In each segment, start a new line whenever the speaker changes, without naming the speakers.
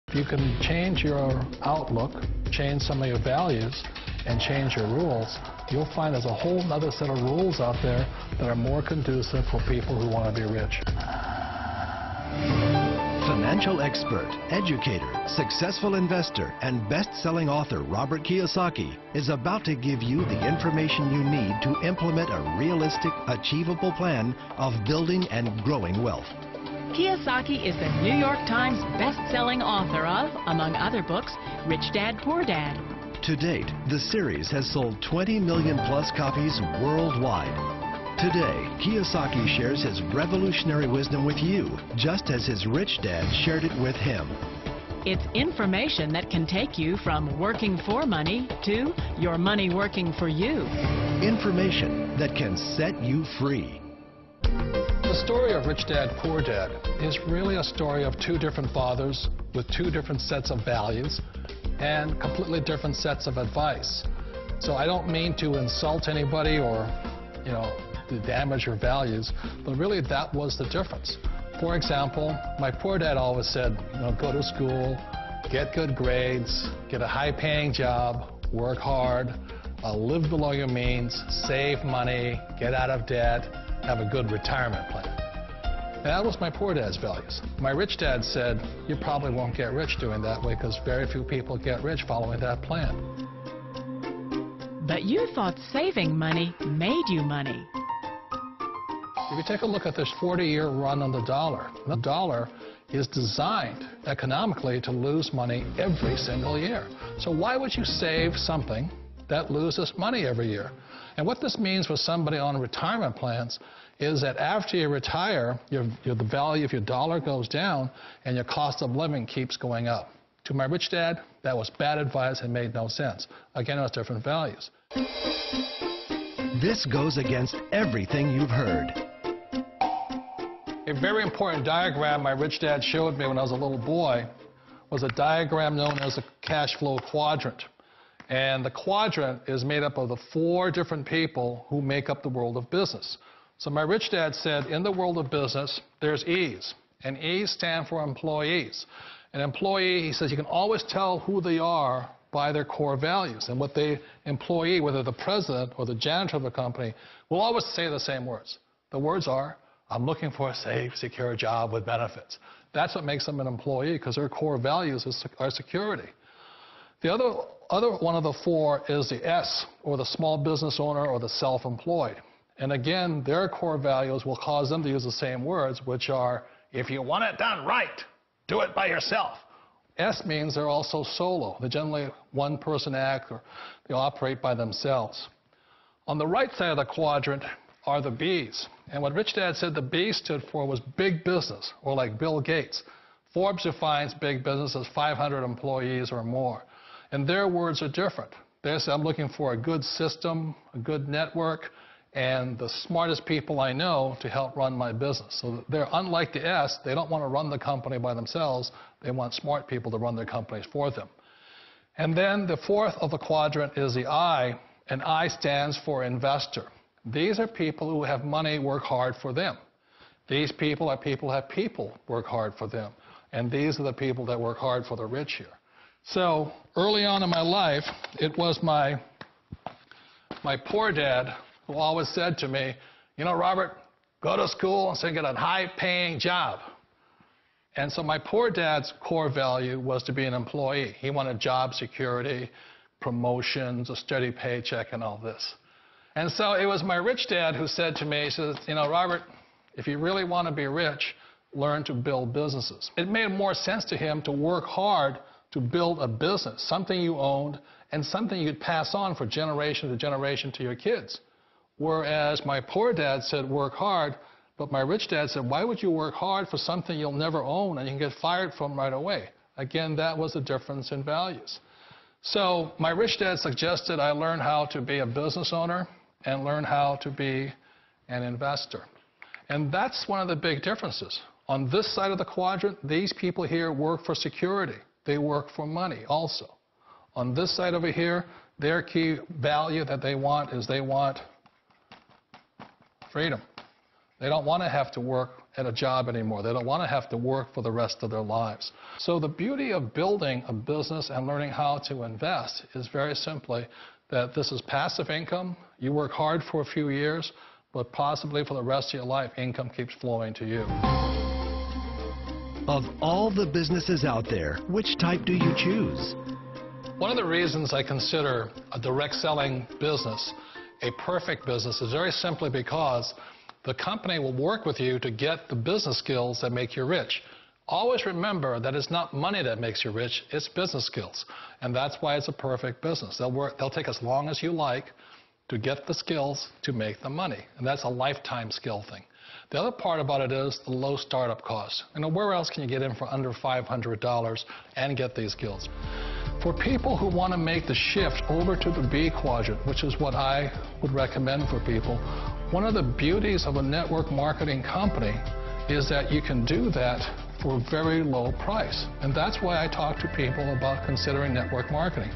If you can change your outlook, change some of your values, and change your rules, you'll find there's a whole other set of rules out there that are more conducive for people who want to be rich.
Financial expert, educator, successful investor, and best-selling author Robert Kiyosaki is about to give you the information you need to implement a realistic, achievable plan of building and growing wealth.
Kiyosaki is the New York Times best-selling author of, among other books, Rich Dad, Poor Dad.
To date, the series has sold 20 million plus copies worldwide. Today, Kiyosaki shares his revolutionary wisdom with you, just as his rich dad shared it with him.
It's information that can take you from working for money to your money working for you.
Information that can set you free.
The story of Rich Dad, Poor Dad is really a story of two different fathers with two different sets of values and completely different sets of advice. So I don't mean to insult anybody or, to damage your values, but really that was the difference. For example, my poor dad always said, go to school, get good grades, get a high-paying job, work hard, live below your means, save money, get out of debt, have a good retirement plan. That was my poor dad's values. My rich dad said, you probably won't get rich doing that way because very few people get rich following that plan.
But you thought saving money made you money.
If you take a look at this 40-year run on the dollar is designed economically to lose money every single year. So why would you save something that loses money every year? And what this means for somebody on retirement plans is that after you retire, the value of your dollar goes down and your cost of living keeps going up. To my rich dad, that was bad advice and made no sense. Again, it was different values.
This goes against everything you've heard.
A very important diagram my rich dad showed me when I was a little boy was a diagram known as a cash flow quadrant. And the quadrant is made up of the 4 different people who make up the world of business. So my rich dad said, in the world of business, there's E's. And E's stand for employees. An employee, he says, you can always tell who they are by their core values. And what the employee, whether the president or the janitor of the company, will always say the same words. The words are, I'm looking for a safe, secure job with benefits. That's what makes them an employee, because their core values are security. The other one of the 4 is the S, or the small business owner or the self-employed. And again, their core values will cause them to use the same words, which are, if you want it done right, do it by yourself. S means they're also solo. They're generally one-person act, or they operate by themselves. On the right side of the quadrant are the B's. And what Rich Dad said the B stood for was big business, or like Bill Gates. Forbes defines big business as 500 employees or more. And their words are different. They say, I'm looking for a good system, a good network, and the smartest people I know to help run my business. So they're unlike the S. They don't want to run the company by themselves. They want smart people to run their companies for them. And then the 4th of the quadrant is the I, and I stands for investor. These are people who have money work hard for them. These people are people who have people work hard for them. And these are the people that work hard for the rich here. So early on in my life, it was my poor dad who always said to me, Robert, go to school and get a high-paying job. And so my poor dad's core value was to be an employee. He wanted job security, promotions, a steady paycheck, and all this. And so it was my rich dad who said to me, he says, Robert, if you really want to be rich, learn to build businesses. It made more sense to him to work hard to build a business, something you owned and something you'd pass on for generation to generation to your kids. Whereas my poor dad said work hard, but my rich dad said, why would you work hard for something you'll never own and you can get fired from right away? Again, that was the difference in values. So my rich dad suggested I learn how to be a business owner and learn how to be an investor. And that's one of the big differences. On this side of the quadrant, these people here work for security. They work for money also. On this side over here, their key value that they want is they want freedom. They don't want to have to work at a job anymore. They don't want to have to work for the rest of their lives. So the beauty of building a business and learning how to invest is very simply that this is passive income. You work hard for a few years, but possibly for the rest of your life, income keeps flowing to you.
Of all the businesses out there, which type do you choose?
One of the reasons I consider a direct selling business a perfect business is very simply because the company will work with you to get the business skills that make you rich. Always remember that it's not money that makes you rich, it's business skills. And that's why it's a perfect business. They'll take as long as you like to get the skills to make the money. And that's a lifetime skill thing. The other part about it is the low startup cost. Where else can you get in for under $500 and get these skills? For people who want to make the shift over to the B quadrant, which is what I would recommend for people, one of the beauties of a network marketing company is that you can do that for a very low price. And that's why I talk to people about considering network marketing.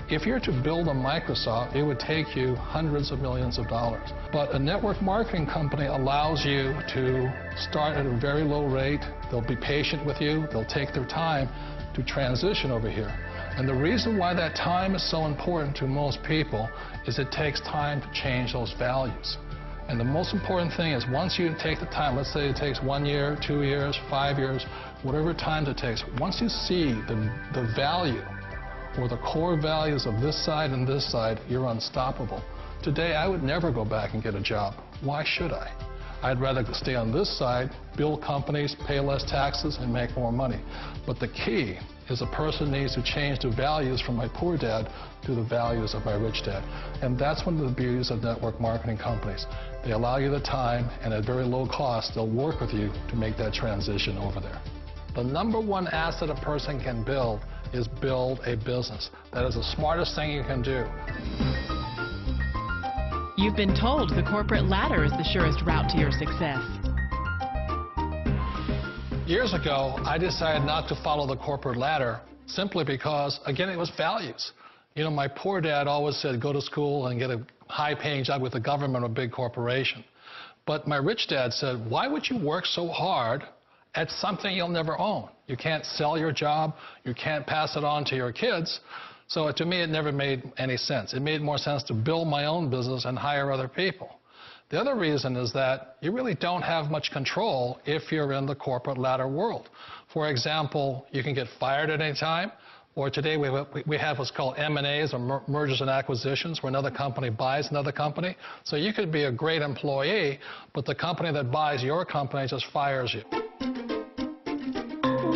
If you're to build a Microsoft, it would take you hundreds of millions of dollars. But a network marketing company allows you to start at a very low rate. They'll be patient with you. They'll take their time to transition over here. And the reason why that time is so important to most people is it takes time to change those values. And the most important thing is once you take the time, let's say it takes 1 year, 2 years, 5 years, whatever time it takes, once you see the value or the core values of this side and this side, you're unstoppable. Today, I would never go back and get a job. Why should I? I'd rather stay on this side, build companies, pay less taxes, and make more money. But the key is a person needs to change the values from my poor dad to the values of my rich dad. And that's one of the beauties of network marketing companies. They allow you the time, and at very low cost, they'll work with you to make that transition over there. The number one asset a person can build is build a business. That is the smartest thing you can do.
You've been told the corporate ladder is the surest route to your success.
Years ago, I decided not to follow the corporate ladder simply because, again, it was values. You know, my poor dad always said, go to school and get a high-paying job with the government or a big corporation. But my rich dad said, why would you work so hard at something you'll never own? You can't sell your job. You can't pass it on to your kids. So to me, it never made any sense. It made more sense to build my own business and hire other people. The other reason is that you really don't have much control if you're in the corporate ladder world. For example, you can get fired at any time, or today we have what's called M&As, or mergers and acquisitions, where another company buys another company. So you could be a great employee, but the company that buys your company just fires you.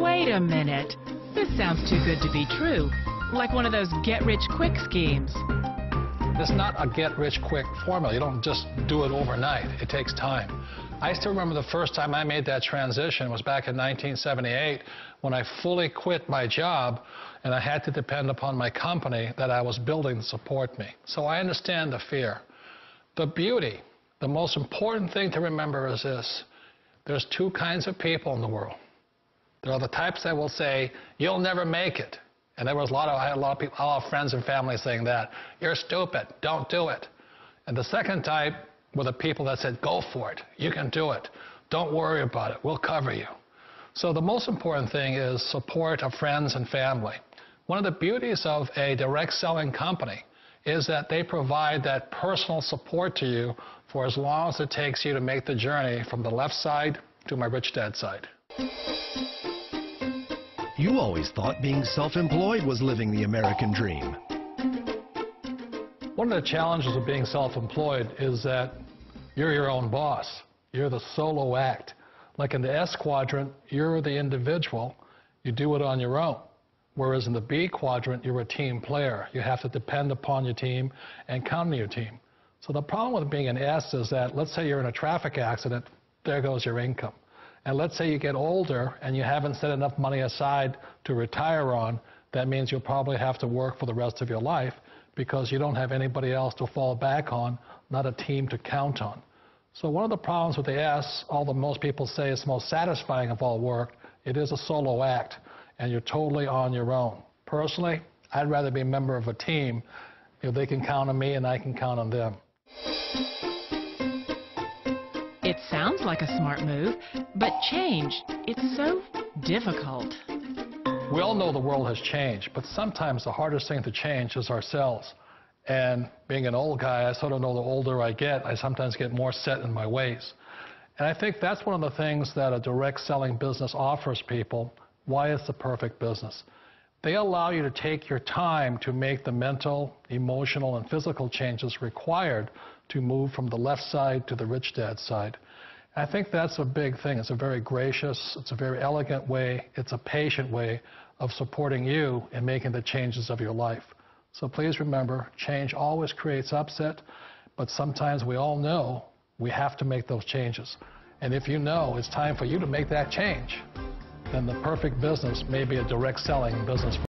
Wait a minute. This sounds too good to be true. Like one of those get-rich-quick schemes.
It's not a get-rich-quick formula. You don't just do it overnight. It takes time. I still remember the first time I made that transition was back in 1978 when I fully quit my job and I had to depend upon my company that I was building to support me. So I understand the fear. The beauty, the most important thing to remember is this. There's two kinds of people in the world. There are the types that will say, you'll never make it. And there was I had a lot of people, a lot of friends and family saying that. You're stupid. Don't do it. And the second type were the people that said, go for it. You can do it. Don't worry about it. We'll cover you. So the most important thing is support of friends and family. One of the beauties of a direct selling company is that they provide that personal support to you for as long as it takes you to make the journey from the left side to my rich dad side.
You always thought being self-employed was living the American dream.
One of the challenges of being self-employed is that you're your own boss. You're the solo act. Like in the S quadrant, you're the individual. You do it on your own. Whereas in the B quadrant, you're a team player. You have to depend upon your team and count on your team. So the problem with being an S is that, let's say you're in a traffic accident, there goes your income. And let's say you get older and you haven't set enough money aside to retire on, that means you'll probably have to work for the rest of your life because you don't have anybody else to fall back on, not a team to count on. So one of the problems with the S, although most people say it's the most satisfying of all work, it is a solo act, and you're totally on your own. Personally, I'd rather be a member of a team if they can count on me and I can count on them.
It's sounds like a smart move, but change, it's so difficult.
We all know the world has changed, but sometimes the hardest thing to change is ourselves. And being an old guy, I sort of know the older I get, I sometimes get more set in my ways. And I think that's one of the things that a direct selling business offers people, why it's the perfect business. They allow you to take your time to make the mental, emotional, and physical changes required to move from the left side to the rich dad side. I think that's a big thing. It's a very gracious, it's a very elegant way, it's a patient way of supporting you in making the changes of your life. So please remember, change always creates upset, but sometimes we all know we have to make those changes. And if you know it's time for you to make that change, then the perfect business may be a direct selling business.